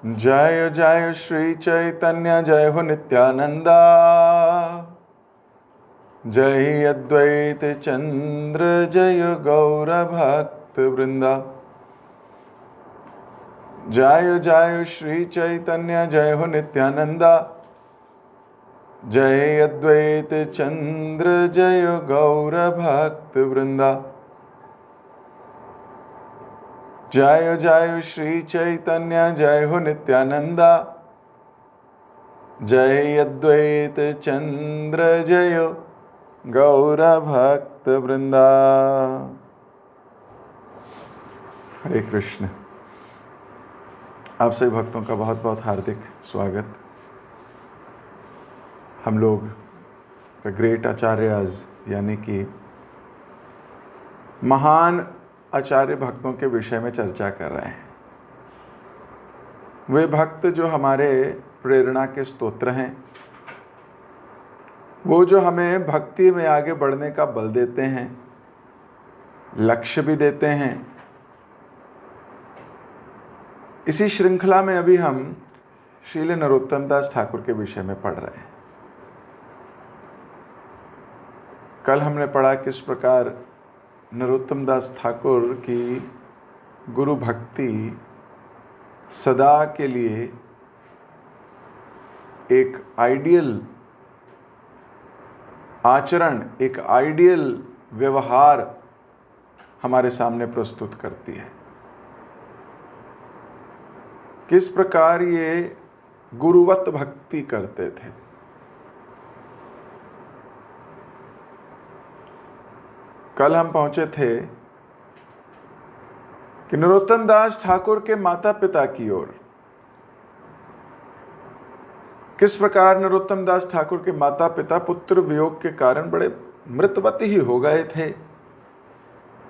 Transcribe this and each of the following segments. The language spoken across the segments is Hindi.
जय जय श्री चैतन्य जय हो नित्यानंदा। जय अद्वैत चंद्र जय गौर भक्त वृंदा। जय जय श्री चैतन्य जय हो नित्यानंदा। जय अद्वैत चंद्र जय गौर भक्त वृंदा। जय जय श्री चैतन्य जय हो नित्यानंदा। जय अद्वैत चंद्र जय गौर भक्त वृंदा। हरे कृष्ण। आप सभी भक्तों का बहुत बहुत हार्दिक स्वागत। हम लोग द ग्रेट आचार्यज यानी कि महान आचार्य भक्तों के विषय में चर्चा कर रहे हैं। वे भक्त जो हमारे प्रेरणा के स्तोत्र हैं, वो जो हमें भक्ति में आगे बढ़ने का बल देते हैं, लक्ष्य भी देते हैं। इसी श्रृंखला में अभी हम श्रील नरोत्तम दास ठाकुर के विषय में पढ़ रहे हैं। कल हमने पढ़ा किस प्रकार नरोत्तम दास ठाकुर की गुरु भक्ति सदा के लिए एक आइडियल आचरण, एक आइडियल व्यवहार हमारे सामने प्रस्तुत करती है। किस प्रकार ये गुरुवत भक्ति करते थे। कल हम पहुंचे थे कि नरोत्तम दास ठाकुर के माता पिता की ओर। किस प्रकार नरोत्तम दास ठाकुर के माता पिता पुत्र वियोग के कारण बड़े मृतवत ही हो गए थे।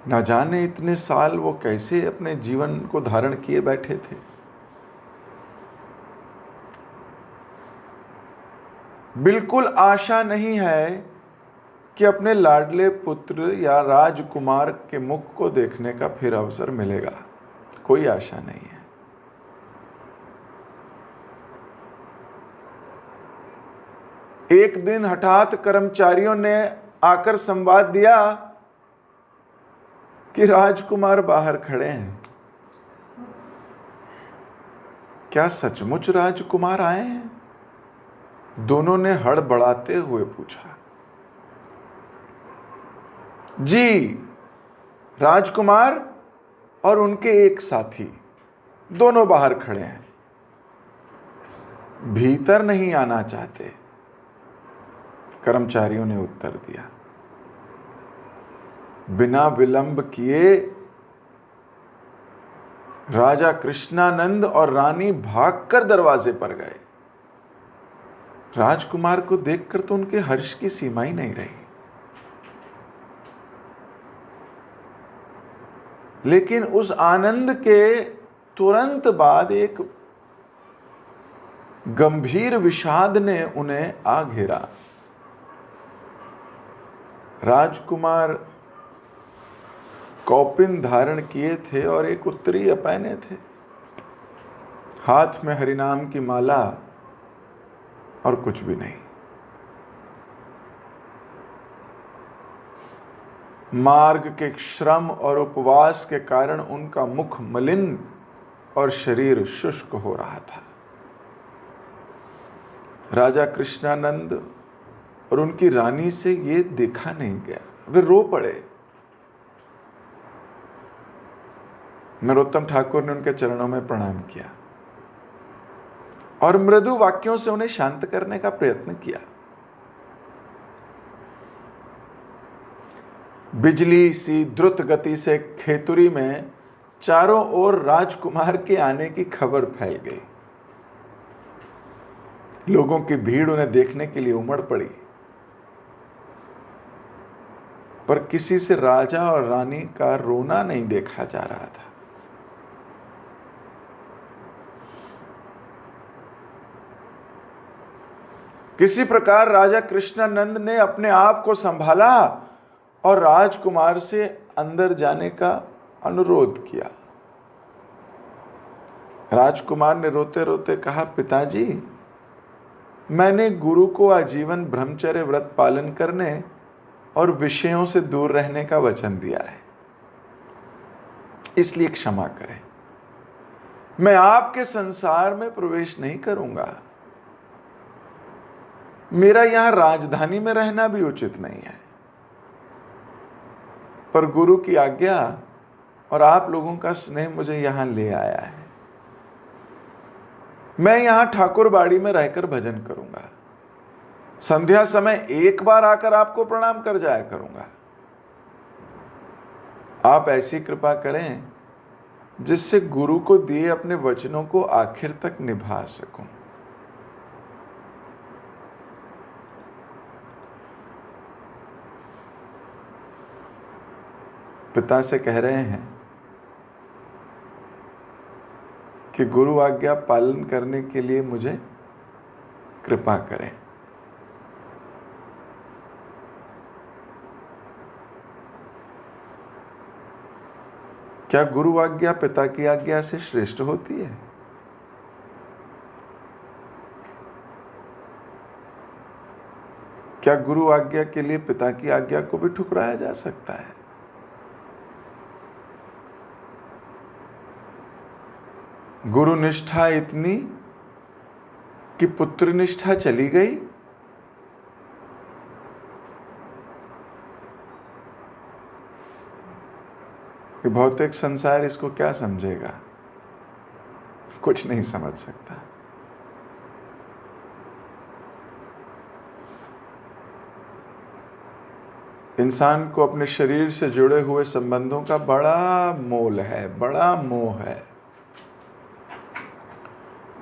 न जाने इतने साल वो कैसे अपने जीवन को धारण किए बैठे थे। बिल्कुल आशा नहीं है कि अपने लाडले पुत्र या राजकुमार के मुख को देखने का फिर अवसर मिलेगा। कोई आशा नहीं है। एक दिन हठात कर्मचारियों ने आकर संवाद दिया कि राजकुमार बाहर खड़े हैं। क्या सचमुच राजकुमार आए हैं? दोनों ने हड़बड़ाते हुए पूछा। जी, राजकुमार और उनके एक साथी दोनों बाहर खड़े हैं, भीतर नहीं आना चाहते। कर्मचारियों ने उत्तर दिया। बिना विलंब किए राजा कृष्णानंद और रानी भागकर दरवाजे पर गए। राजकुमार को देखकर तो उनके हर्ष की सीमा ही नहीं रही। लेकिन उस आनंद के तुरंत बाद एक गंभीर विषाद ने उन्हें आ घेरा। राजकुमार कौपिन धारण किए थे और एक उत्तरीय पहने थे। हाथ में हरिनाम की माला और कुछ भी नहीं। मार्ग के श्रम और उपवास के कारण उनका मुख मलिन और शरीर शुष्क हो रहा था। राजा कृष्णानंद और उनकी रानी से ये देखा नहीं गया। वे रो पड़े। नरोत्तम ठाकुर ने उनके चरणों में प्रणाम किया और मृदु वाक्यों से उन्हें शांत करने का प्रयत्न किया। बिजली सी द्रुत गति से खेतुरी में चारों ओर राजकुमार के आने की खबर फैल गई। लोगों की भीड़ उन्हें देखने के लिए उमड़ पड़ी, पर किसी से राजा और रानी का रोना नहीं देखा जा रहा था। किसी प्रकार राजा कृष्णानंद ने अपने आप को संभाला और राजकुमार से अंदर जाने का अनुरोध किया। राजकुमार ने रोते रोते कहा, पिताजी, मैंने गुरु को आजीवन ब्रह्मचर्य व्रत पालन करने और विषयों से दूर रहने का वचन दिया है, इसलिए क्षमा करें। मैं आपके संसार में प्रवेश नहीं करूंगा। मेरा यहां राजधानी में रहना भी उचित नहीं है, पर गुरु की आज्ञा और आप लोगों का स्नेह मुझे यहां ले आया है। मैं यहां ठाकुर बाड़ी में रहकर भजन करूंगा। संध्या समय एक बार आकर आपको प्रणाम कर जाया करूंगा। आप ऐसी कृपा करें जिससे गुरु को दिए अपने वचनों को आखिर तक निभा सकूं। पिता से कह रहे हैं कि गुरु आज्ञा पालन करने के लिए मुझे कृपा करें। क्या गुरु आज्ञा पिता की आज्ञा से श्रेष्ठ होती है? क्या गुरु आज्ञा के लिए पिता की आज्ञा को भी ठुकराया जा सकता है? गुरु निष्ठा इतनी कि पुत्र निष्ठा चली गई। कि भौतिक संसार इसको क्या समझेगा? कुछ नहीं समझ सकता। इंसान को अपने शरीर से जुड़े हुए संबंधों का बड़ा मोल है, बड़ा मोह है।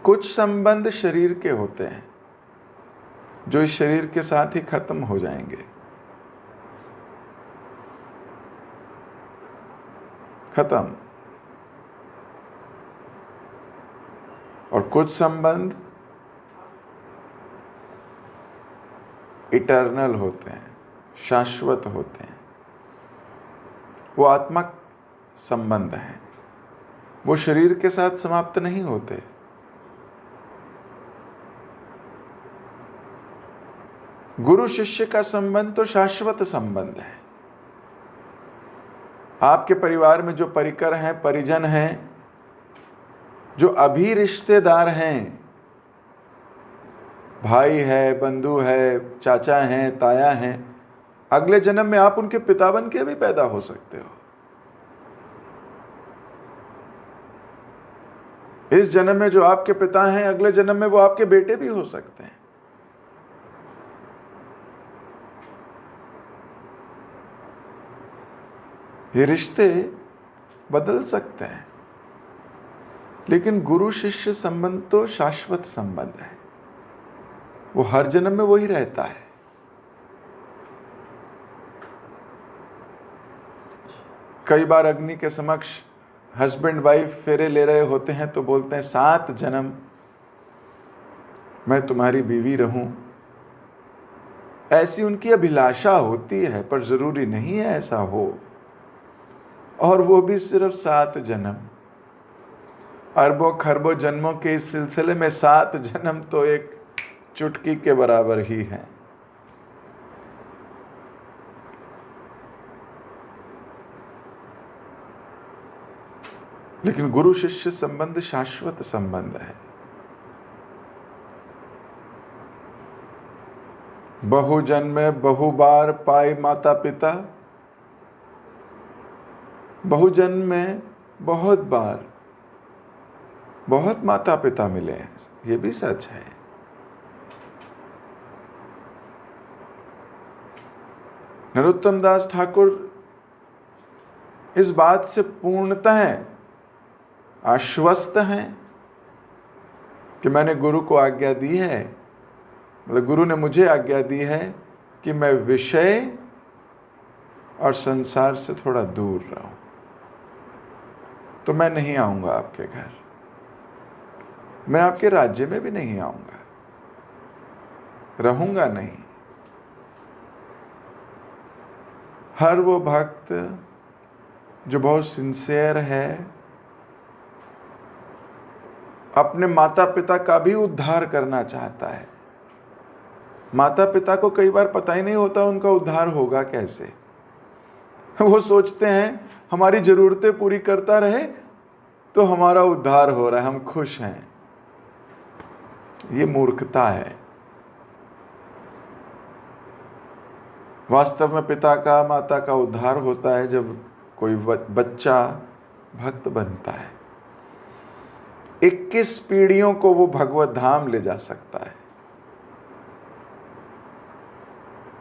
कुछ संबंध शरीर के होते हैं जो इस शरीर के साथ ही खत्म हो जाएंगे। खत्म। और कुछ संबंध इटर्नल होते हैं, शाश्वत होते हैं। वो आत्मक संबंध हैं, वो शरीर के साथ समाप्त नहीं होते। गुरु शिष्य का संबंध तो शाश्वत संबंध है। आपके परिवार में जो परिकर हैं, परिजन हैं, जो अभी रिश्तेदार हैं, भाई है, बंधु है, चाचा हैं, ताया हैं, अगले जन्म में आप उनके पिता बन के भी पैदा हो सकते हो। इस जन्म में जो आपके पिता हैं, अगले जन्म में वो आपके बेटे भी हो सकते हैं। ये रिश्ते बदल सकते हैं, लेकिन गुरु शिष्य संबंध तो शाश्वत संबंध है। वो हर जन्म में वही रहता है। कई बार अग्नि के समक्ष हस्बैंड वाइफ फेरे ले रहे होते हैं तो बोलते हैं, 7 जन्म मैं तुम्हारी बीवी रहूं। ऐसी उनकी अभिलाषा होती है, पर जरूरी नहीं है ऐसा हो। और वो भी सिर्फ 7 जन्म। अरबों खरबों जन्मों के इस सिलसिले में 7 जन्म तो एक चुटकी के बराबर ही हैं। लेकिन गुरु शिष्य संबंध शाश्वत संबंध है। बहु जन्म बहु बार पाए माता पिता। बहु जन्म में बहुत बार बहुत माता पिता मिले हैं, ये भी सच है। नरोत्तम दास ठाकुर इस बात से पूर्णतः आश्वस्त हैं कि मैंने गुरु को आज्ञा दी है, मतलब गुरु ने मुझे आज्ञा दी है कि मैं विषय और संसार से थोड़ा दूर रहूं। तो मैं नहीं आऊंगा आपके घर, मैं आपके राज्य में भी नहीं आऊंगा, रहूंगा नहीं। हर वो भक्त जो बहुत सिंसियर है, अपने माता पिता का भी उद्धार करना चाहता है। माता पिता को कई बार पता ही नहीं होता उनका उद्धार होगा कैसे। वो सोचते हैं हमारी जरूरतें पूरी करता रहे तो हमारा उद्धार हो रहा है, हम खुश हैं। ये मूर्खता है। वास्तव में पिता का माता का उद्धार होता है जब कोई बच्चा भक्त बनता है। 21 पीढ़ियों को वो भगवत धाम ले जा सकता है,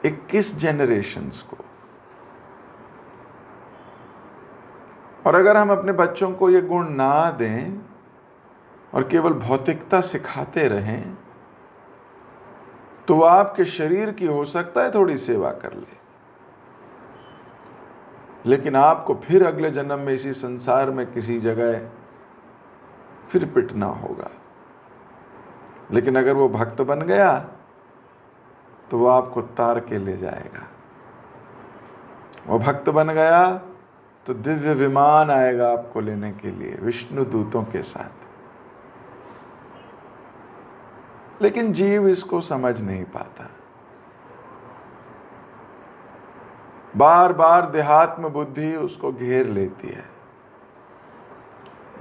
21 जनरेशन्स को। और अगर हम अपने बच्चों को ये गुण ना दें और केवल भौतिकता सिखाते रहें तो वो आपके शरीर की हो सकता है थोड़ी सेवा कर ले, लेकिन आपको फिर अगले जन्म में इसी संसार में किसी जगह फिर पिटना होगा। लेकिन अगर वो भक्त बन गया तो वो आपको तार के ले जाएगा। वो भक्त बन गया तो दिव्य विमान आएगा आपको लेने के लिए विष्णु दूतों के साथ। लेकिन जीव इसको समझ नहीं पाता। बार बार देहात्म बुद्धि उसको घेर लेती है।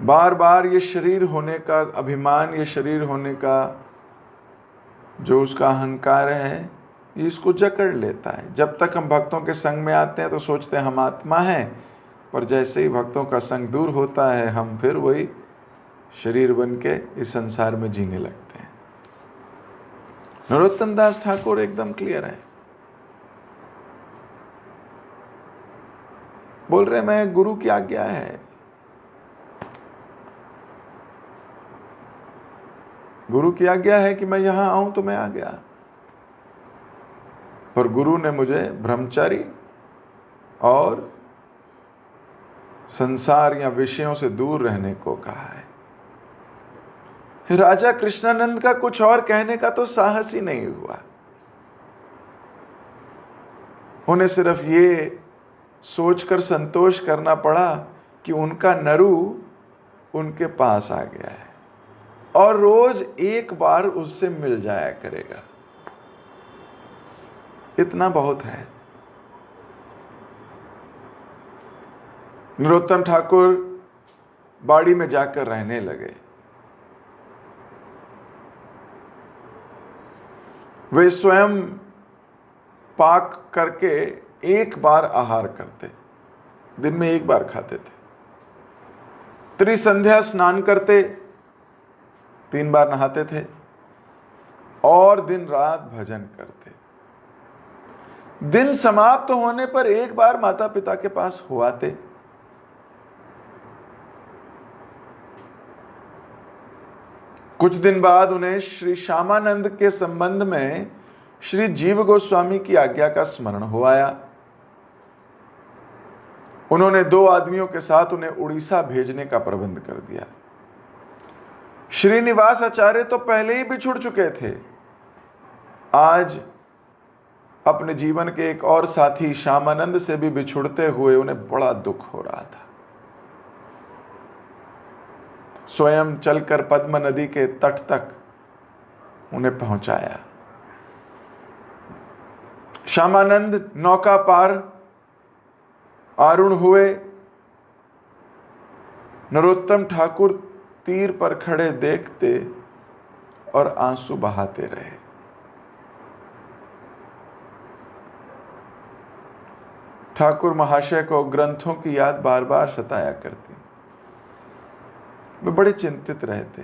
बार बार ये शरीर होने का अभिमान, ये शरीर होने का जो उसका अहंकार है, ये इसको जकड़ लेता है। जब तक हम भक्तों के संग में आते हैं तो सोचते हैं हम आत्मा हैं, पर जैसे ही भक्तों का संग दूर होता है हम फिर वही शरीर बन के इस संसार में जीने लगते हैं। नरोत्तम दास ठाकुर एकदम क्लियर है। बोल रहे मैं गुरु की आज्ञा है, गुरु की आज्ञा है कि मैं यहां आऊं तो मैं आ गया, पर गुरु ने मुझे ब्रह्मचारी और संसार या विषयों से दूर रहने को कहा है। राजा कृष्णानंद का कुछ और कहने का तो साहस ही नहीं हुआ। उन्हें सिर्फ ये सोचकर संतोष करना पड़ा कि उनका नरु उनके पास आ गया है और रोज एक बार उससे मिल जाया करेगा। इतना बहुत है। नरोत्तम ठाकुर बाड़ी में जाकर रहने लगे। वे स्वयं पाक करके एक बार आहार करते, दिन में एक बार खाते थे। त्रिसंध्या स्नान करते, 3 बार नहाते थे और दिन रात भजन करते। दिन समाप्त होने पर एक बार माता पिता के पास हो आते। कुछ दिन बाद उन्हें श्री श्यामानंद के संबंध में श्री जीव गोस्वामी की आज्ञा का स्मरण हो आया। उन्होंने 2 आदमियों के साथ उन्हें उड़ीसा भेजने का प्रबंध कर दिया। श्रीनिवास आचार्य तो पहले ही बिछुड़ चुके थे। आज अपने जीवन के एक और साथी श्यामानंद से भी बिछुड़ते हुए उन्हें बड़ा दुख हो रहा था। स्वयं चलकर पद्म नदी के तट तक उन्हें पहुंचाया। श्यामानंद नौका पार आरूढ़ हुए। नरोत्तम ठाकुर तीर पर खड़े देखते और आंसू बहाते रहे। ठाकुर महाशय को ग्रंथों की याद बार बार सताया करती। वे बड़े चिंतित रहते।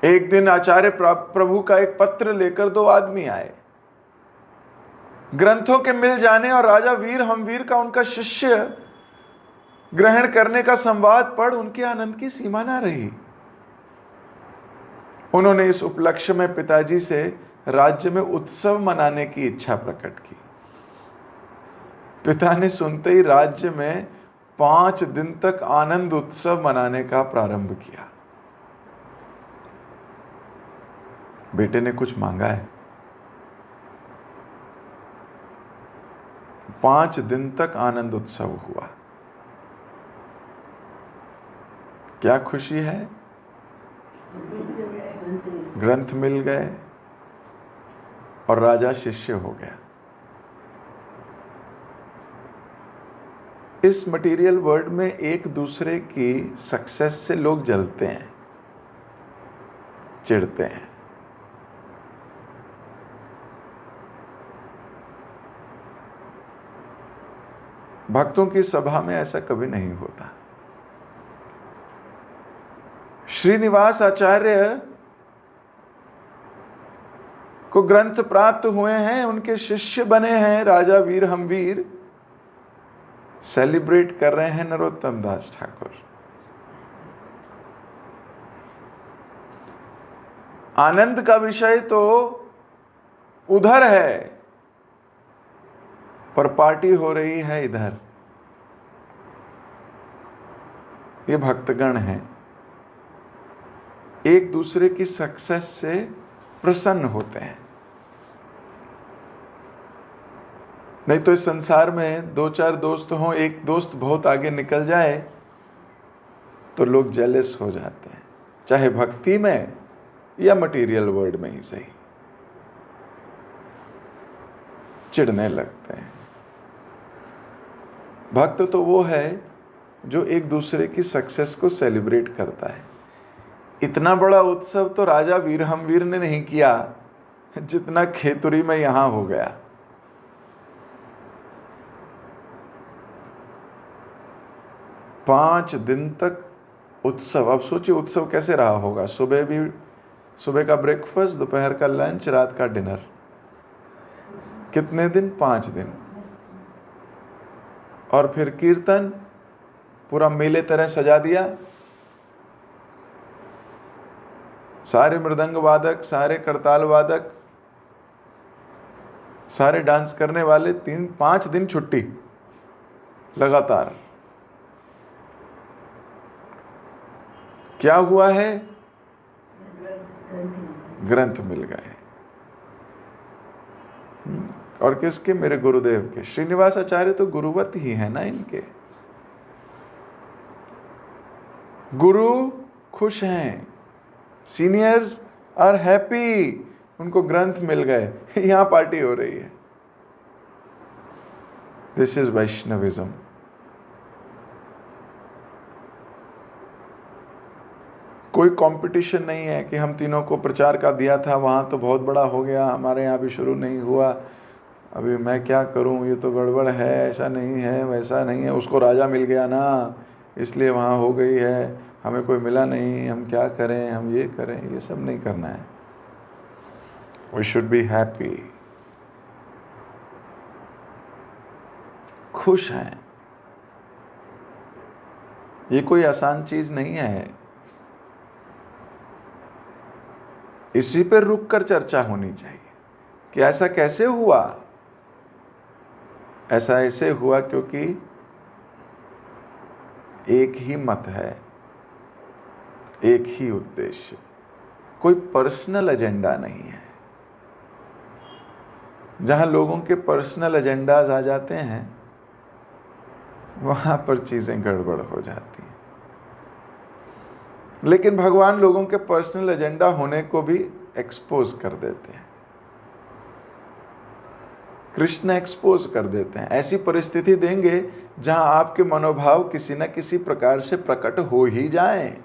एक दिन आचार्य प्रभु का एक पत्र लेकर 2 आदमी आए। ग्रंथों के मिल जाने और राजा वीर हमवीर का उनका शिष्य ग्रहण करने का संवाद पढ़ उनके आनंद की सीमा ना रही। उन्होंने इस उपलक्ष्य में पिताजी से राज्य में उत्सव मनाने की इच्छा प्रकट की। पिता ने सुनते ही राज्य में 5 दिन तक आनंद उत्सव मनाने का प्रारंभ किया। बेटे ने कुछ मांगा है। 5 दिन तक आनंद उत्सव हुआ। क्या खुशी है? ग्रंथ मिल गए और राजा शिष्य हो गया। इस मटेरियल वर्ल्ड में एक दूसरे की सक्सेस से लोग जलते हैं, चिढ़ते हैं। भक्तों की सभा में ऐसा कभी नहीं होता। श्रीनिवास आचार्य को ग्रंथ प्राप्त हुए हैं, उनके शिष्य बने हैं राजा वीर हमवीर, सेलिब्रेट कर रहे हैं नरोत्तम दास ठाकुर। आनंद का विषय तो उधर है, पर पार्टी हो रही है इधर। ये भक्तगण हैं, एक दूसरे की सक्सेस से प्रसन्न होते हैं। नहीं तो इस संसार में दो चार दोस्त हों, एक दोस्त बहुत आगे निकल जाए तो लोग जेलस हो जाते हैं, चाहे भक्ति में या मटेरियल वर्ल्ड में ही सही, चिढ़ने लगते हैं। भक्त तो वो है जो एक दूसरे की सक्सेस को सेलिब्रेट करता है। इतना बड़ा उत्सव तो राजा वीर हमवीर ने नहीं किया जितना खेतुरी में यहां हो गया। पांच दिन तक उत्सव। अब सोचिए उत्सव कैसे रहा होगा। सुबह का ब्रेकफास्ट, दोपहर का लंच, रात का डिनर। कितने दिन? 5 दिन। और फिर कीर्तन पूरा मेले तरह सजा दिया। सारे मृदंग वादक, सारे करताल वादक, सारे डांस करने वाले, 3-5 दिन छुट्टी लगातार। क्या हुआ है? ग्रंथ मिल गए। और किसके? मेरे गुरुदेव के। श्रीनिवास आचार्य तो गुरुवत ही है ना इनके। गुरु खुश हैं, सीनियर्स आर हैप्पी, उनको ग्रंथ मिल गए, यहां पार्टी हो रही है। This is Vaishnavism. कोई कंपटीशन नहीं है कि हम तीनों को प्रचार का दिया था, वहाँ तो बहुत बड़ा हो गया, हमारे यहाँ भी शुरू नहीं हुआ, अभी मैं क्या करूँ, ये तो गड़बड़ है, ऐसा नहीं है, वैसा नहीं है, उसको राजा मिल गया ना इसलिए वहाँ हो गई है, हमें कोई मिला नहीं, हम क्या करें, हम ये करें, ये सब नहीं करना है। We should be happy. खुश हैं। ये कोई आसान चीज नहीं है। इसी पर रुककर चर्चा होनी चाहिए कि ऐसा कैसे हुआ। ऐसा ऐसे हुआ क्योंकि एक ही मत है, एक ही उद्देश्य, कोई पर्सनल एजेंडा नहीं है। जहां लोगों के पर्सनल एजेंडाज आ जाते हैं वहां पर चीजें गड़बड़ हो जाती हैं। लेकिन भगवान लोगों के पर्सनल एजेंडा होने को भी एक्सपोज कर देते हैं। कृष्ण एक्सपोज कर देते हैं। ऐसी परिस्थिति देंगे जहां आपके मनोभाव किसी न किसी प्रकार से प्रकट हो ही जाएं।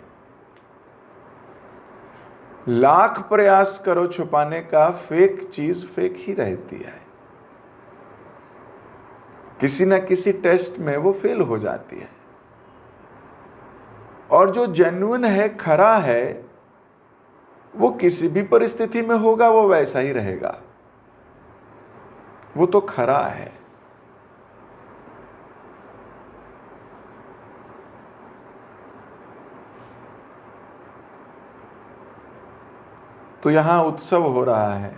लाख प्रयास करो छुपाने का, फेक चीज फेक ही रहती है। किसी न किसी टेस्ट में वो फेल हो जाती है। और जो जेन्युइन है, खरा है, वो किसी भी परिस्थिति में होगा, वो वैसा ही रहेगा। वो तो खरा है। तो यहां उत्सव हो रहा है।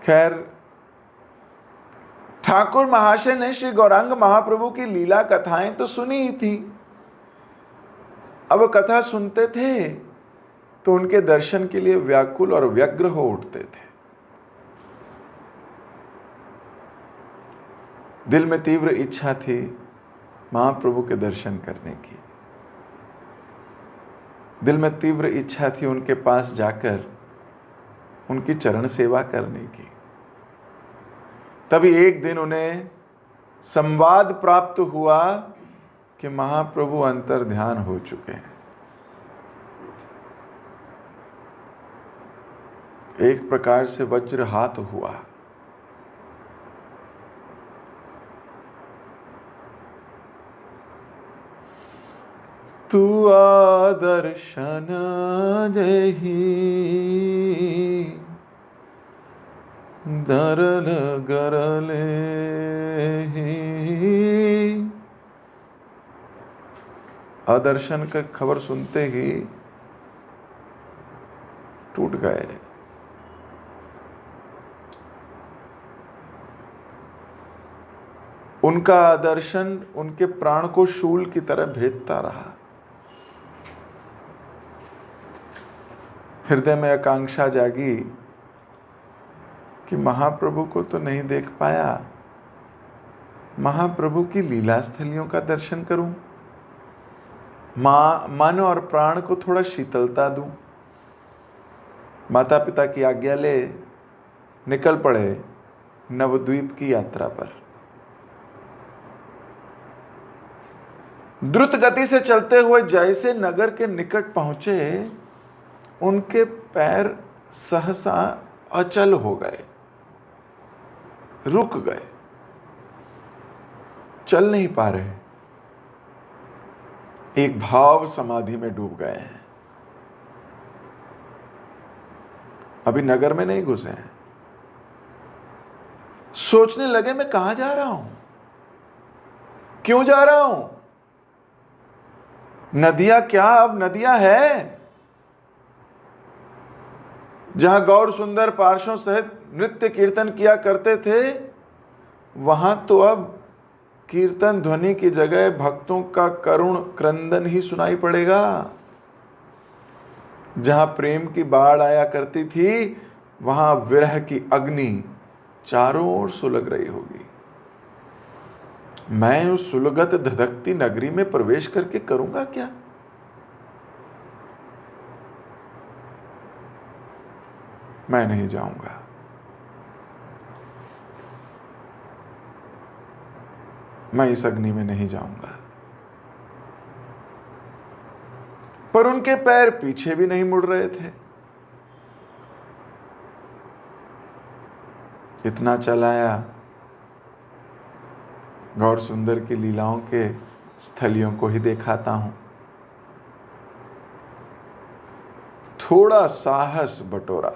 खैर, ठाकुर महाशय ने श्री गौरांग महाप्रभु की लीला कथाएं तो सुनी ही थी। अब कथा सुनते थे तो उनके दर्शन के लिए व्याकुल और व्यग्र हो उठते थे। दिल में तीव्र इच्छा थी महाप्रभु के दर्शन करने की। दिल में तीव्र इच्छा थी उनके पास जाकर उनकी चरण सेवा करने की। तभी एक दिन उन्हें संवाद प्राप्त हुआ कि महाप्रभु अंतर ध्यान हो चुके हैं। एक प्रकार से वज्रहात हुआ। तू आदर्शन देहि दरल गरले। आदर्शन का खबर सुनते ही टूट गए। उनका आदर्शन उनके प्राण को शूल की तरह भेदता रहा। हृदय में आकांक्षा जागी कि महाप्रभु को तो नहीं देख पाया, महाप्रभु की लीला स्थलियों का दर्शन करूं, मन और प्राण को थोड़ा शीतलता दूं। माता पिता की आज्ञा ले निकल पड़े नवद्वीप की यात्रा पर। द्रुत गति से चलते हुए जैसे नगर के निकट पहुंचे, उनके पैर सहसा अचल हो गए, रुक गए, चल नहीं पा रहे, एक भाव समाधि में डूब गए हैं। अभी नगर में नहीं घुसे हैं। सोचने लगे मैं कहां जा रहा हूं, क्यों जा रहा हूं, नदियां क्या अब नदियां है? जहां गौर सुंदर पार्श्वों सहित नृत्य कीर्तन किया करते थे, वहां तो अब कीर्तन ध्वनि की जगह भक्तों का करुण क्रंदन ही सुनाई पड़ेगा। जहां प्रेम की बाढ़ आया करती थी, वहां विरह की अग्नि चारों ओर सुलग रही होगी। मैं उस सुलगत धधकती नगरी में प्रवेश करके करूंगा क्या? मैं नहीं जाऊंगा। मैं इस अग्नि में नहीं जाऊंगा। पर उनके पैर पीछे भी नहीं मुड़ रहे थे। इतना चलाया, गौर सुंदर की लीलाओं के स्थलियों को ही देखाता हूं। थोड़ा साहस बटोरा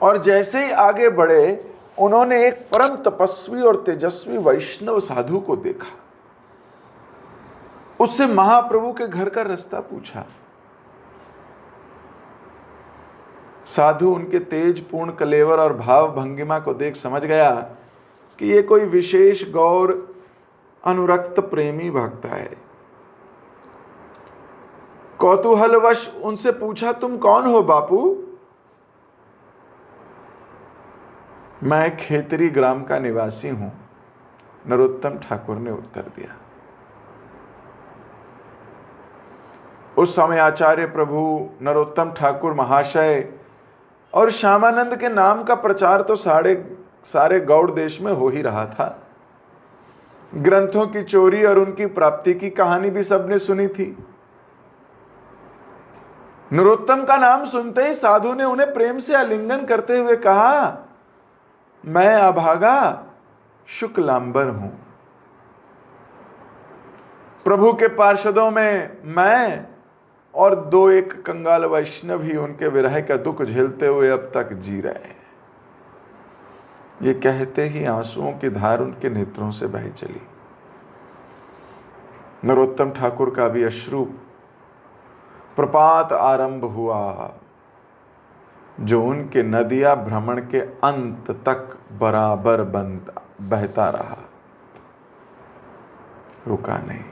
और जैसे ही आगे बढ़े, उन्होंने एक परम तपस्वी और तेजस्वी वैष्णव साधु को देखा। उससे महाप्रभु के घर का रास्ता पूछा। साधु उनके तेजपूर्ण कलेवर और भाव भंगिमा को देख समझ गया कि ये कोई विशेष गौर अनुरक्त प्रेमी भक्त है। कौतूहलवश उनसे पूछा, तुम कौन हो बापू? मैं खेतरी ग्राम का निवासी हूं, नरोत्तम ठाकुर ने उत्तर दिया। उस समय आचार्य प्रभु नरोत्तम ठाकुर महाशय और श्यामानंद के नाम का प्रचार तो सारे गौड़ देश में हो ही रहा था। ग्रंथों की चोरी और उनकी प्राप्ति की कहानी भी सबने सुनी थी। नरोत्तम का नाम सुनते ही साधु ने उन्हें प्रेम से आलिंगन करते हुए कहा, मैं अभागा शुक्लांबर हूं। प्रभु के पार्षदों में मैं और 2-1 कंगाल वैष्णव ही उनके विरह का दुख झेलते हुए अब तक जी रहे हैं। ये कहते ही आंसुओं की धार उनके नेत्रों से बह चली। नरोत्तम ठाकुर का भी अश्रु प्रपात आरंभ हुआ, जो उनके नदिया भ्रमण के अंत तक बराबर बहता रहा, रुका नहीं।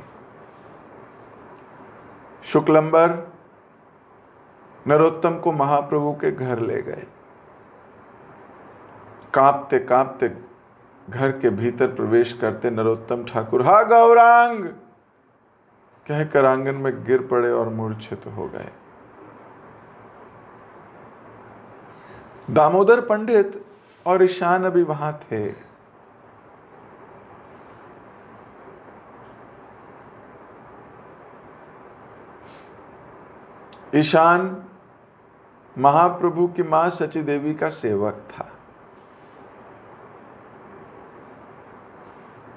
शुक्लंबर नरोत्तम को महाप्रभु के घर ले गए। कांपते कांपते घर के भीतर प्रवेश करते नरोत्तम ठाकुर हा गौरांग कहकर आंगन में गिर पड़े और मूर्छित हो गए। दामोदर पंडित और ईशान अभी वहां थे। ईशान महाप्रभु की मां सची देवी का सेवक था।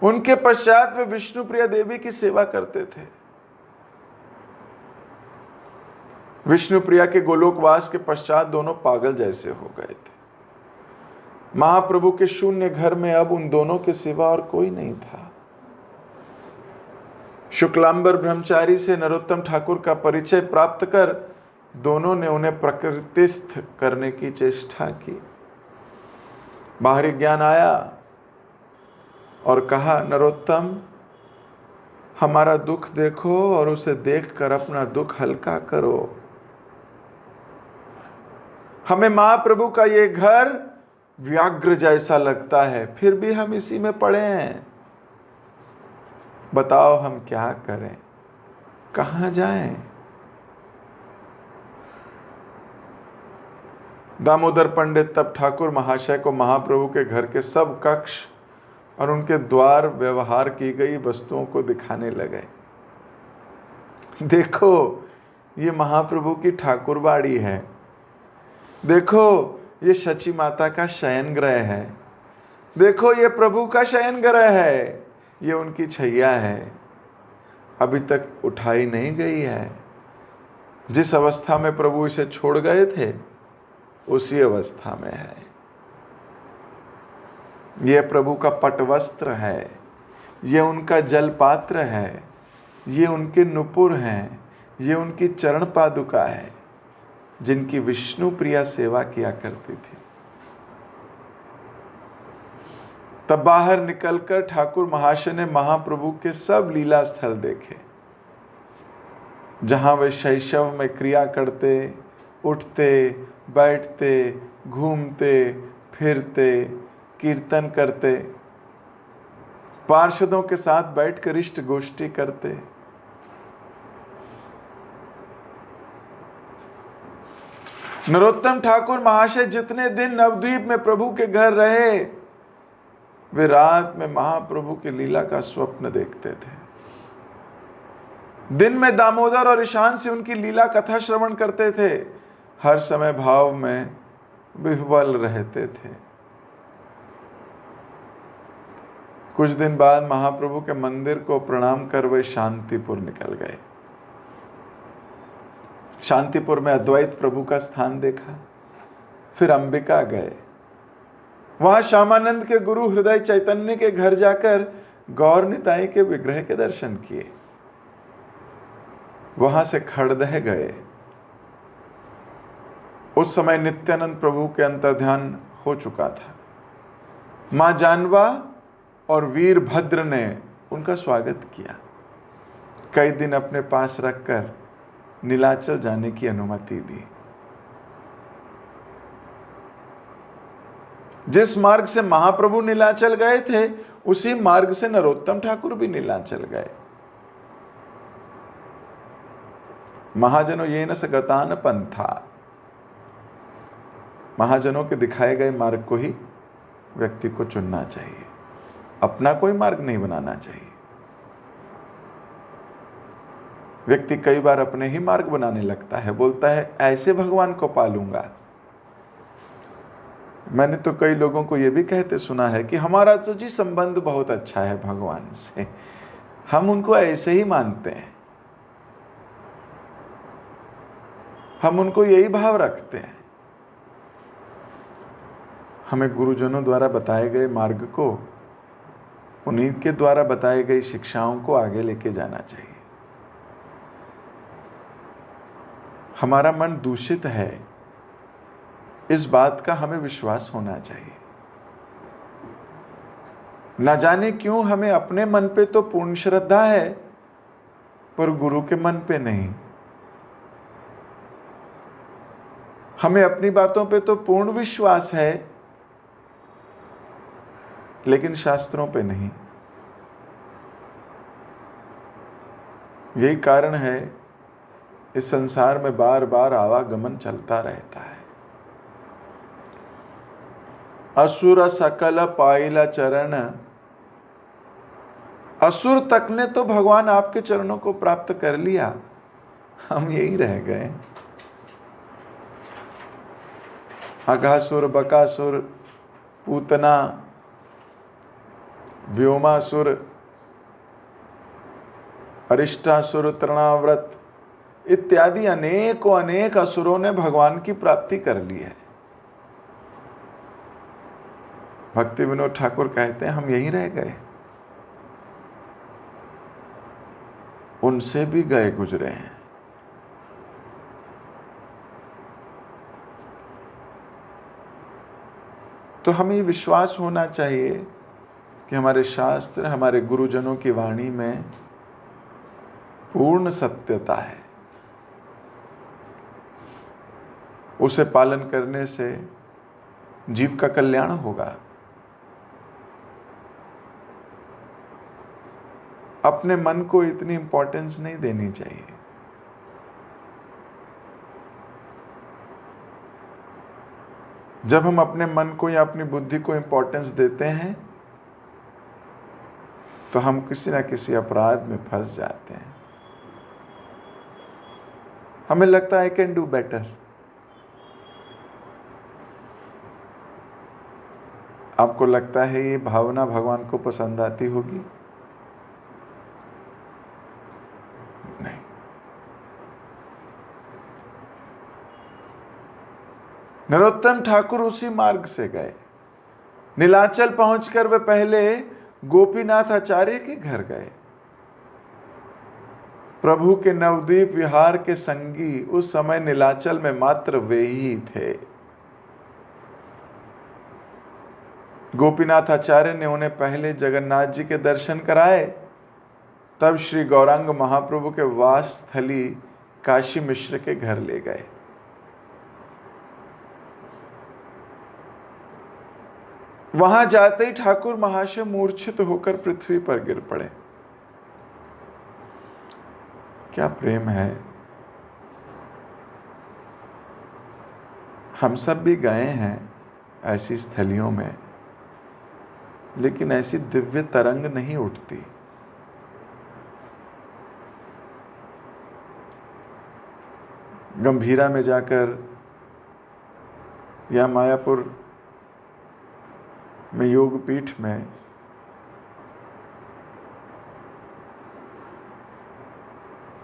उनके पश्चात वे विष्णुप्रिया देवी की सेवा करते थे। विष्णुप्रिया के गोलोकवास के पश्चात दोनों पागल जैसे हो गए थे। महाप्रभु के शून्य घर में अब उन दोनों के सिवा और कोई नहीं था। शुक्लांबर ब्रह्मचारी से नरोत्तम ठाकुर का परिचय प्राप्त कर दोनों ने उन्हें प्रकृतिस्थ करने की चेष्टा की। बाहरी ज्ञान आया और कहा, नरोत्तम हमारा दुख देखो और उसे देखकर अपना दुख हल्का करो। हमें महाप्रभु का ये घर व्याघ्र जैसा लगता है, फिर भी हम इसी में पड़े हैं। बताओ हम क्या करें, कहां जाएं? दामोदर पंडित तब ठाकुर महाशय को महाप्रभु के घर के सब कक्ष और उनके द्वार व्यवहार की गई वस्तुओं को दिखाने लगे। देखो ये महाप्रभु की ठाकुरबाड़ी है, देखो ये शची माता का शयन ग्रह है, देखो ये प्रभु का शयन ग्रह है, ये उनकी छैया है, अभी तक उठाई नहीं गई है। जिस अवस्था में प्रभु इसे छोड़ गए थे उसी अवस्था में है। यह प्रभु का पटवस्त्र है, ये उनका जलपात्र है, ये उनके नुपुर हैं, ये उनकी चरण पादुका है जिनकी विष्णु प्रिया सेवा किया करती थी। तब बाहर निकलकर ठाकुर महाशय ने महाप्रभु के सब लीला स्थल देखे, जहां वे शैशव में क्रिया करते, उठते, बैठते, घूमते, फिरते, कीर्तन करते, पार्षदों के साथ बैठकर इष्ट गोष्ठी करते। नरोत्तम ठाकुर महाशय जितने दिन नवद्वीप में प्रभु के घर रहे, वे रात में महाप्रभु की लीला का स्वप्न देखते थे। दिन में दामोदर और ईशान से उनकी लीला कथा श्रवण करते थे। हर समय भाव में विह्वल रहते थे। कुछ दिन बाद महाप्रभु के मंदिर को प्रणाम कर वे शांतिपुर निकल गए। शांतिपुर में अद्वैत प्रभु का स्थान देखा, फिर अंबिका गए। वहां श्यामानंद के गुरु हृदय चैतन्य के घर जाकर गौर निताई के विग्रह के दर्शन किए। वहां से खड़दह गए। उस समय नित्यानंद प्रभु के अंतर्ध्यान हो चुका था। मां जानवा और वीरभद्र ने उनका स्वागत किया। कई दिन अपने पास रखकर नीलाचल जाने की अनुमति दी। जिस मार्ग से महाप्रभु नीलाचल गए थे उसी मार्ग से नरोत्तम ठाकुर भी नीलाचल गए। महाजनों येन स गतान पंथा, महाजनों के दिखाए गए मार्ग को ही व्यक्ति को चुनना चाहिए, अपना कोई मार्ग नहीं बनाना चाहिए। व्यक्ति कई बार अपने ही मार्ग बनाने लगता है, बोलता है ऐसे भगवान को पालूंगा। मैंने तो कई लोगों को यह भी कहते सुना है कि हमारा तो जी संबंध बहुत अच्छा है भगवान से, हम उनको ऐसे ही मानते हैं, हम उनको यही भाव रखते हैं। हमें गुरुजनों द्वारा बताए गए मार्ग को, उन्हीं के द्वारा बताई गई शिक्षाओं को आगे लेके जाना चाहिए। हमारा मन दूषित है, इस बात का हमें विश्वास होना चाहिए। न जाने क्यों हमें अपने मन पे तो पूर्ण श्रद्धा है पर गुरु के मन पे नहीं। हमें अपनी बातों पे तो पूर्ण विश्वास है लेकिन शास्त्रों पे नहीं। यही कारण है इस संसार में बार बार आवागमन चलता रहता है। असुर सकल पाइला चरण, असुर तक ने तो भगवान आपके चरणों को प्राप्त कर लिया, हम यही रह गए। अघासुर, बकासुर, पूतना, व्योमासुर, अरिष्टासुर, तृणाव्रत इत्यादि अनेकों अनेक असुरों ने भगवान की प्राप्ति कर ली है। भक्ति विनोद ठाकुर कहते हैं हम यहीं रह गए, उनसे भी गए गुजरे हैं। तो हमें विश्वास होना चाहिए कि हमारे शास्त्र, हमारे गुरुजनों की वाणी में पूर्ण सत्यता है। उसे पालन करने से जीव का कल्याण होगा। अपने मन को इतनी इंपॉर्टेंस नहीं देनी चाहिए। जब हम अपने मन को या अपनी बुद्धि को इंपॉर्टेंस देते हैं तो हम किसी ना किसी अपराध में फंस जाते हैं। हमें लगता है आई कैन डू बेटर। आपको लगता है ये भावना भगवान को पसंद आती होगी? नहीं। नरोत्तम ठाकुर उसी मार्ग से गए। नीलाचल पहुंचकर वे पहले गोपीनाथ आचार्य के घर गए। प्रभु के नवद्वीप विहार के संगी उस समय नीलाचल में मात्र वे ही थे। गोपीनाथ आचार्य ने उन्हें पहले जगन्नाथ जी के दर्शन कराए, तब श्री गौरांग महाप्रभु के वास स्थली काशी मिश्र के घर ले गए। वहां जाते ही ठाकुर महाशय मूर्छित होकर पृथ्वी पर गिर पड़े। क्या प्रेम है! हम सब भी गए हैं ऐसी स्थलियों में, लेकिन ऐसी दिव्य तरंग नहीं उठती। गंभीरा में जाकर या मायापुर में योगपीठ में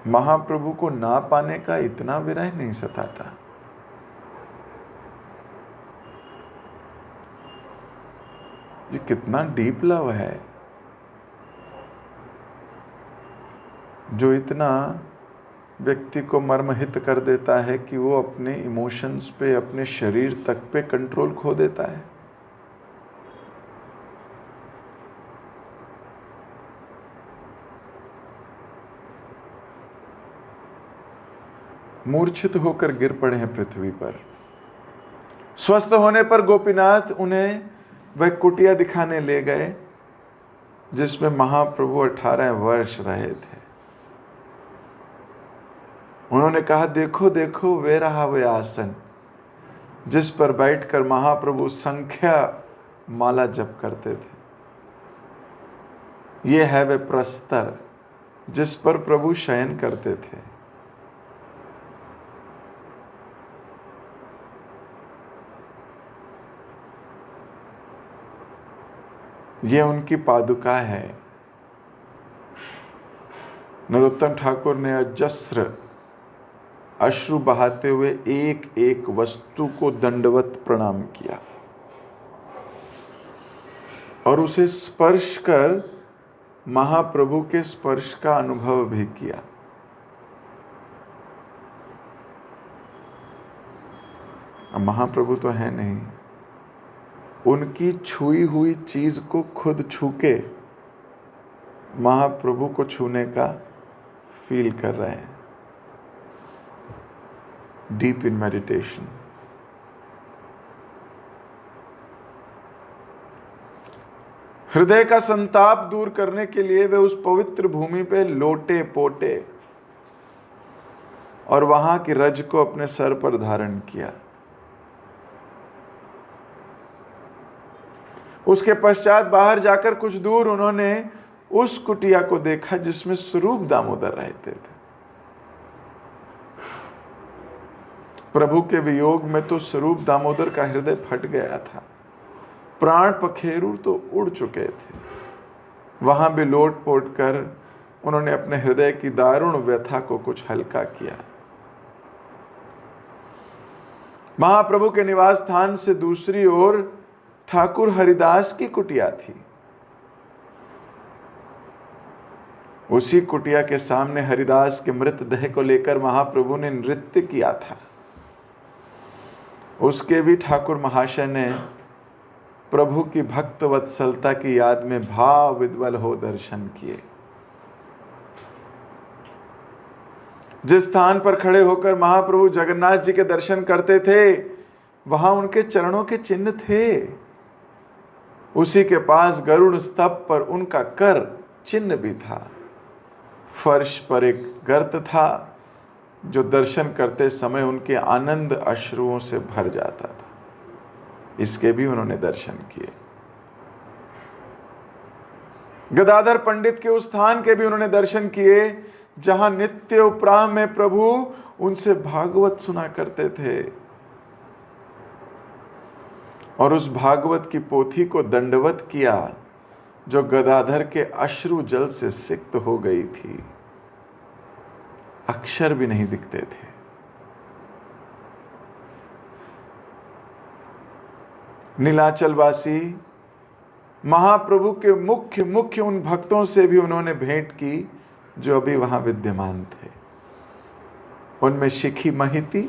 महाप्रभु को ना पाने का इतना विरह नहीं सताता। ये कितना डीप लव है जो इतना व्यक्ति को मर्महित कर देता है कि वो अपने इमोशंस पे, अपने शरीर तक पे कंट्रोल खो देता है। मूर्छित होकर गिर पड़े हैं पृथ्वी पर। स्वस्थ होने पर गोपीनाथ उन्हें वह कुटिया दिखाने ले गए जिसमें महाप्रभु 18 वर्ष रहे थे। उन्होंने कहा, देखो देखो वे रहा वे आसन जिस पर बैठकर महाप्रभु संख्या माला जप करते थे। ये है वे प्रस्तर जिस पर प्रभु शयन करते थे। ये उनकी पादुका है। नरोत्तम ठाकुर ने अजस्र अश्रु बहाते हुए एक एक वस्तु को दंडवत प्रणाम किया और उसे स्पर्श कर महाप्रभु के स्पर्श का अनुभव भी किया। अब महाप्रभु तो है नहीं, उनकी छुई हुई चीज को खुद छू के महाप्रभु को छूने का फील कर रहे हैं। Deep in meditation. हृदय का संताप दूर करने के लिए वे उस पवित्र भूमि पे लोटे पोटे और वहां की रज को अपने सर पर धारण किया। उसके पश्चात बाहर जाकर कुछ दूर उन्होंने उस कुटिया को देखा जिसमें स्वरूप दामोदर रहते थे। प्रभु के वियोग में तो स्वरूप दामोदर का हृदय फट गया था। प्राण पखेरु तो उड़ चुके थे। वहां भी लोट पोट कर उन्होंने अपने हृदय की दारुण व्यथा को कुछ हल्का किया। महाप्रभु के निवास स्थान से दूसरी ओर ठाकुर हरिदास की कुटिया थी। उसी कुटिया के सामने हरिदास के मृतदेह को लेकर महाप्रभु ने नृत्य किया था। उसके भी ठाकुर महाशय ने प्रभु की भक्त वत्सलता की याद में भाव विद्वल हो दर्शन किए। जिस स्थान पर खड़े होकर महाप्रभु जगन्नाथ जी के दर्शन करते थे, वहां उनके चरणों के चिन्ह थे। उसी के पास गरुड़ स्तंभ पर उनका कर चिन्ह भी था। फर्श पर एक गर्त था जो दर्शन करते समय उनके आनंद अश्रुओं से भर जाता था। इसके भी उन्होंने दर्शन किए। गदाधर पंडित के उस स्थान के भी उन्होंने दर्शन किए जहां नित्य उपराह में प्रभु उनसे भागवत सुना करते थे और उस भागवत की पोथी को दंडवत किया जो गदाधर के अश्रु जल से सिक्त हो गई थी। अक्षर भी नहीं दिखते थे। नीलाचलवासी महाप्रभु के मुख्य उन भक्तों से भी उन्होंने भेंट की जो अभी वहां विद्यमान थे। उनमें शिखी महिती,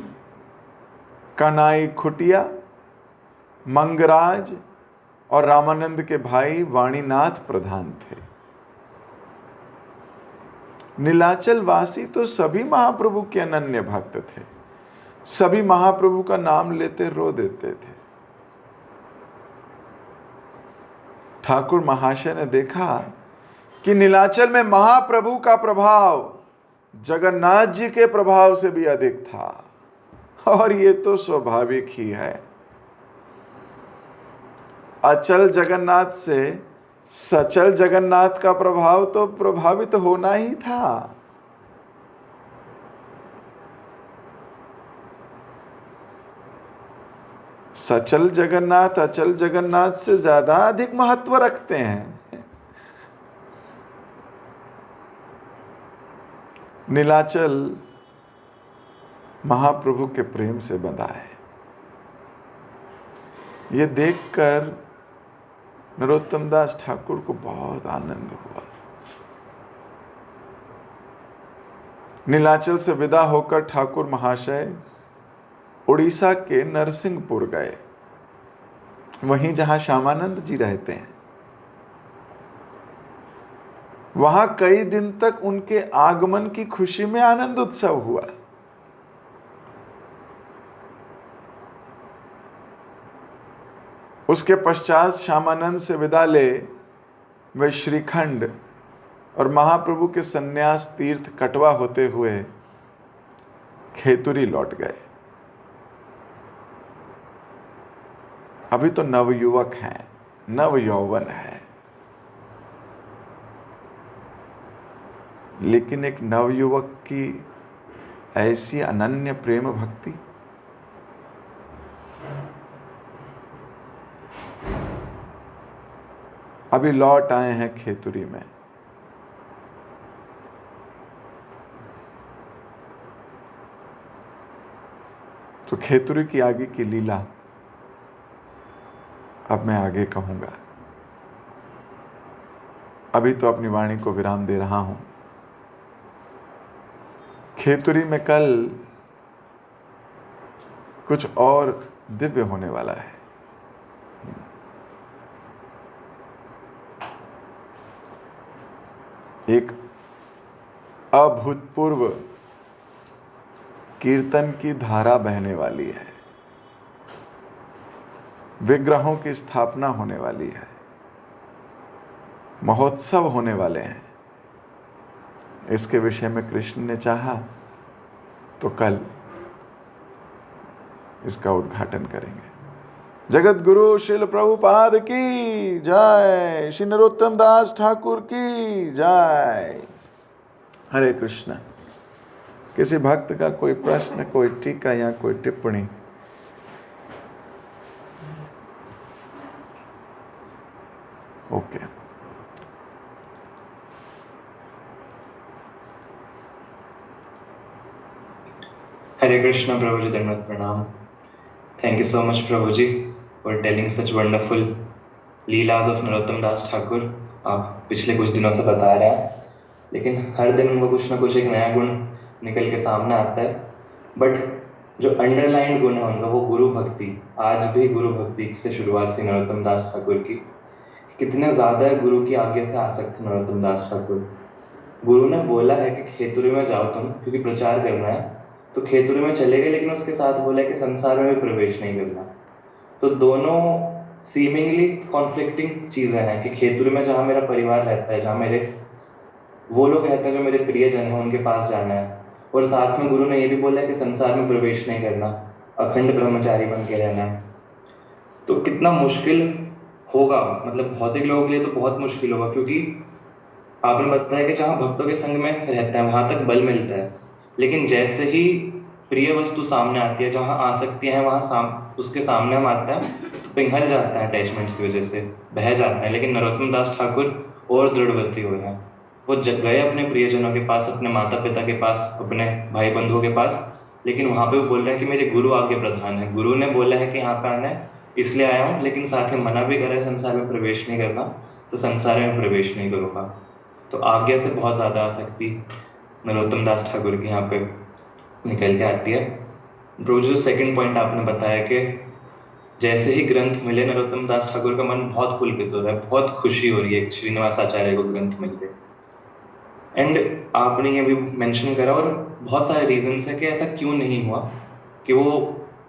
कनाई खुटिया, मंगराज और रामानंद के भाई वाणीनाथ प्रधान थे। नीलाचल वासी तो सभी महाप्रभु के अनन्य भक्त थे। सभी महाप्रभु का नाम लेते रो देते थे। ठाकुर महाशय ने देखा कि नीलाचल में महाप्रभु का प्रभाव जगन्नाथ जी के प्रभाव से भी अधिक था, और ये तो स्वाभाविक ही है। अचल जगन्नाथ से सचल जगन्नाथ का प्रभाव तो प्रभावित होना ही था। सचल जगन्नाथ अचल जगन्नाथ से ज्यादा अधिक महत्व रखते हैं। नीलाचल महाप्रभु के प्रेम से बंधा है। ये देखकर नरोत्तम दास ठाकुर को बहुत आनंद हुआ। नीलाचल से विदा होकर ठाकुर महाशय उड़ीसा के नरसिंहपुर गए, वहीं जहां श्यामानंद जी रहते हैं। वहां कई दिन तक उनके आगमन की खुशी में आनंद उत्सव हुआ। उसके पश्चात श्यामानंद से विदा ले वे श्रीखंड और महाप्रभु के सन्यास तीर्थ कटवा होते हुए खेतुरी लौट गए। अभी तो नवयुवक हैं, नव यौवन है, लेकिन एक नवयुवक की ऐसी अनन्य प्रेम भक्ति, अभी लौट आए हैं खेतुरी में। तो खेतुरी की आगे की लीला अब मैं आगे कहूंगा। अभी तो अपनी वाणी को विराम दे रहा हूं। खेतुरी में कल कुछ और दिव्य होने वाला है। एक अभूतपूर्व कीर्तन की धारा बहने वाली है। विग्रहों की स्थापना होने वाली है। महोत्सव होने वाले हैं। इसके विषय में कृष्ण ने चाहा तो कल इसका उद्घाटन करेंगे। जगत गुरु श्रील प्रभुपाद की जय, श्री नरोत्तम दास ठाकुर की जय। हरे कृष्ण। किसी भक्त का कोई प्रश्न, कोई टीका या कोई टिप्पणी? ओके। हरे कृष्णा प्रभु जी, धन्यवाद, प्रणाम। Thank you so much Prabhu ji for telling such wonderful lilas of Narottam Das Thakur. आप पिछले कुछ दिनों से बता रहे हैं, लेकिन हर दिन उनको कुछ ना कुछ एक नया गुण निकल के सामने आता है। बट जो अंडरलाइन गुण है उनका, वो गुरु भक्ति। आज भी गुरु भक्ति से शुरुआत हुई नरोत्तम दास ठाकुर की। कितने ज़्यादा गुरु की आज्ञा से आसक्त थे नरोत्तम दास ठाकुर। गुरु ने बोला है कि खेतुरी में जाओ तुम, क्योंकि प्रचार करना है, तो खेतुरी में चले गए, लेकिन उसके साथ बोला है कि संसार में भी प्रवेश नहीं करना। तो दोनों सीमिंगली कॉन्फ्लिक्टिंग चीज़ें हैं कि खेतुरी में जहाँ मेरा परिवार रहता है, जहाँ मेरे वो लोग रहते हैं जो मेरे प्रियजन हैं, उनके पास जाना है, और साथ में गुरु ने ये भी बोला है कि संसार में प्रवेश नहीं करना, अखंड ब्रह्मचारी बन के रहना है। तो कितना मुश्किल होगा, मतलब भौतिक लोगों के लिए तो बहुत मुश्किल होगा, क्योंकि आपने बताया कि जहाँ भक्तों के संग में रहता है वहाँ तक बल मिलता है, लेकिन जैसे ही प्रिय वस्तु सामने आती है, जहाँ आसक्तियाँ हैं वहाँ उसके सामने हम आते हैं तो पिघल जाते हैं, अटैचमेंट्स की वजह से बह जाते हैं। लेकिन नरोत्तम दास ठाकुर और दृढ़वती हो रहे हैं। वो गए अपने प्रियजनों के पास, अपने माता पिता के पास, अपने भाई बंधुओं के पास, लेकिन वहाँ पे वो बोल रहे हैं कि मेरे गुरु आगे प्रधान है। गुरु ने बोला है कि यहाँ पे आना है, इसलिए आया हूँ, लेकिन साथ ही मना भी करा है संसार में प्रवेश नहीं करना, तो संसार में प्रवेश नहीं करूँगा। तो आज्ञा से बहुत ज़्यादा आसक्ति नरोत्तम दास ठाकुर की यहाँ पे निकल के आती है। ब्रो, जो सेकंड पॉइंट आपने बताया कि जैसे ही ग्रंथ मिले नरोत्तम दास ठाकुर का मन बहुत पुलकित हो रहा है, बहुत खुशी हो रही है श्रीनिवास आचार्य को ग्रंथ मिल गए। एंड आपने ये भी मेंशन करा, और बहुत सारे रीजंस है कि ऐसा क्यों नहीं हुआ, कि वो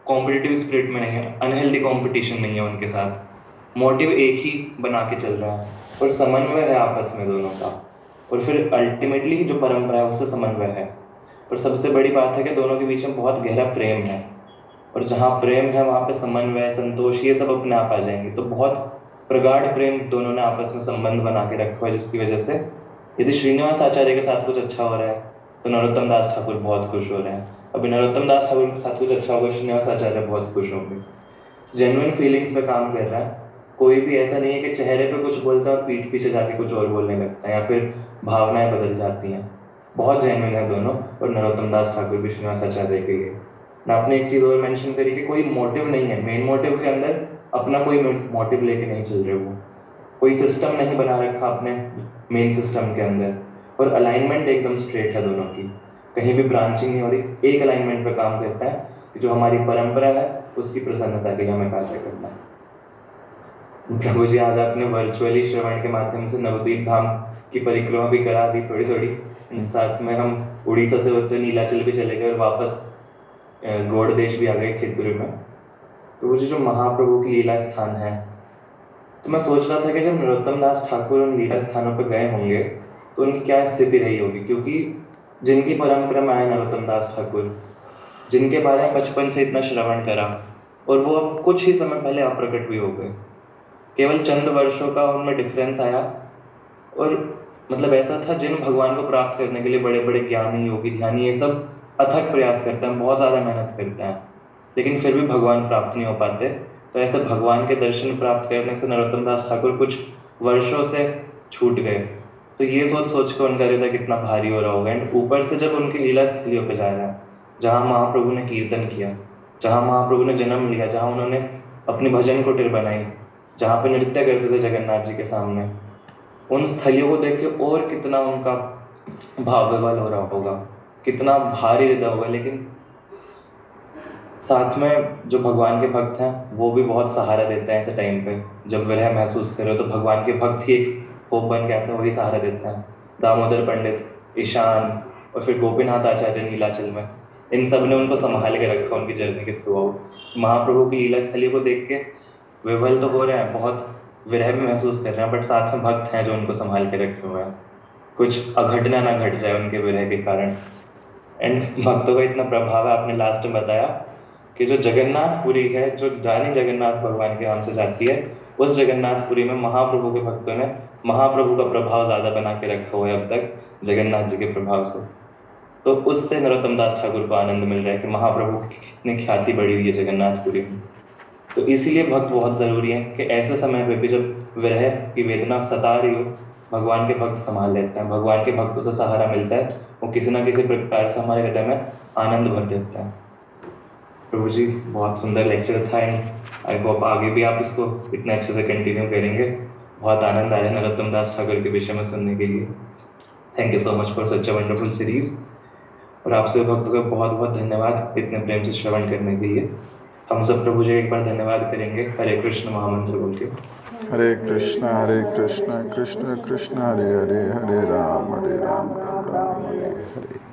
कॉम्पिटिटिव स्पिरिट में नहीं है, अनहेल्दी कॉम्पिटिशन नहीं है उनके साथ, मोटिव एक ही बना के चल रहा है, और समन्वय है आपस में दोनों का, और फिर अल्टीमेटली जो परंपरा है उससे समन्वय है। और सबसे बड़ी बात है कि दोनों के बीच में बहुत गहरा प्रेम है, और जहाँ प्रेम है वहाँ पे समन्वय, संतोष, ये सब अपने आप आ जाएंगे। तो बहुत प्रगाढ़ प्रेम दोनों ने आपस में संबंध बना के रखा है, जिसकी वजह से यदि श्रीनिवास आचार्य के साथ कुछ अच्छा हो रहा है तो नरोत्तम दास ठाकुर बहुत खुश हो रहे हैं। अभी नरोत्तम दास ठाकुर के साथ कुछ अच्छा होगा, श्रीनिवास आचार्य बहुत खुश होंगे। जेन्युइन फीलिंग्स पे काम कर रहा है। कोई भी ऐसा नहीं है कि चेहरे पे कुछ बोलता है और पीठ पीछे जाके कुछ और बोलने लगता है, या फिर भावनाएं बदल जाती हैं। बहुत जेन्युइन है दोनों, और नरोत्तम दास ठाकुर भी श्रीनिवास आचार्य के लिए। ना आपने एक चीज़ और मेंशन करी कि कोई मोटिव नहीं है, मेन मोटिव के अंदर अपना कोई मोटिव लेके नहीं चल रहे, वो कोई सिस्टम नहीं बना रखा अपने मेन सिस्टम के अंदर, और अलाइनमेंट एकदम स्ट्रेट है दोनों की, कहीं भी ब्रांचिंग नहीं हो रही, एक अलाइनमेंट पे काम करता है कि जो हमारी परंपरा है उसकी प्रसन्नता के लिए हमें कार्य करना है। प्रभु जी, आज आपने वर्चुअली श्रवण के माध्यम से नवद्वीप धाम की परिक्रमा भी करा दी थोड़ी थोड़ी, साथ में हम उड़ीसा से होते नीलाचल भी चले गए और वापस गौड़ देश भी आ गए खेतुरी में। तो वो जो महाप्रभु की लीला स्थान है, तो मैं सोच रहा था कि जब नरोत्तम दास ठाकुर उन लीला स्थानों पर गए होंगे तो उनकी क्या स्थिति रही होगी, क्योंकि जिनकी परंपरा में आए नरोत्तम दास ठाकुर, जिनके बारे में बचपन से इतना श्रवण करा, और वो अब कुछ ही समय पहले अप्रकट भी हो गए। केवल चंद वर्षों का उनमें डिफरेंस आया, और मतलब ऐसा था जिन भगवान को प्राप्त करने के लिए बड़े बड़े ज्ञानी, योगी, ध्यानी ये सब अथक प्रयास करते हैं, बहुत ज़्यादा मेहनत करते हैं, लेकिन फिर भी भगवान प्राप्त नहीं हो पाते। तो ऐसे भगवान के दर्शन प्राप्त करने से नरोत्तम दास ठाकुर कुछ वर्षों से छूट गए। तो ये सोच सोच कर उनका हृदय कितना भारी हो रहा होगा। एंड ऊपर से जब उनकी लीला स्थलियों पर जा रहा है, जहाँ महाप्रभु ने कीर्तन किया, जहाँ महाप्रभु ने जन्म लिया, जहाँ उन्होंने अपनी भजन कुटीर बनाई, जहाँ पे नृत्य करते थे जगन्नाथ जी के सामने, उन स्थलियों को देख के और कितना उनका भाव विवल हो रहा होगा, कितना भारी हृदय होगा। लेकिन साथ में जो भगवान के भक्त हैं वो भी बहुत सहारा देते हैं ऐसे टाइम पे, जब विरह महसूस करो तो भगवान के भक्त ही एक होप बन के आते हैं, वही सहारा देते हैं। दामोदर पंडित, ईशान, और फिर गोपीनाथ आचार्य नीलाचल में, इन सब ने उनको संभाल के रखा उनकी जर्नी के थ्रू आउट। महाप्रभु की लीला स्थली को देख के विवल तो हो रहे हैं, बहुत विरह भी महसूस कर रहे हैं, बट साथ में भक्त हैं जो उनको संभाल के रखे हुए हैं, कुछ अघटना ना घट जाए उनके विरह के कारण। एंड भक्तों का इतना प्रभाव है, आपने लास्ट में बताया कि जो जगन्नाथपुरी है, जो रानी जगन्नाथ भगवान के नाम से जाती है, उस जगन्नाथपुरी में महाप्रभु के भक्तों ने महाप्रभु का प्रभाव ज़्यादा बना के रखा हुआ है अब तक जगन्नाथ जी के प्रभाव से। तो उससे नरोत्तम दास ठाकुर को आनंद मिल रहा है कि महाप्रभु की कितनी ख्याति बढ़ी हुई है जगन्नाथपुरी में। तो इसीलिए भक्त बहुत ज़रूरी है कि ऐसे समय पे भी जब विरह की वेदना सता रही हो, भगवान के भक्त संभाल लेते हैं, भगवान के भक्तों से सहारा मिलता है, वो किसी ना किसी प्रकार से हमारे हृदय में आनंद भर देते हैं। प्रभु जी, बहुत सुंदर लेक्चर था एंड आई होप आगे भी आप इसको इतने अच्छे से कंटिन्यू करेंगे। बहुत आनंद आया नरोत्तम दास ठाकुर के विषय में सुनने के लिए। Thank you so much for such a wonderful series. और आपसे भक्तों का बहुत बहुत धन्यवाद इतने प्रेम से श्रवण करने के लिए। हम सब प्रभु जी एक बार धन्यवाद करेंगे हरे कृष्ण महामंत्र बोल के। हरे कृष्णा कृष्ण कृष्ण हरे हरे, हरे राम राम राम हरे हरे।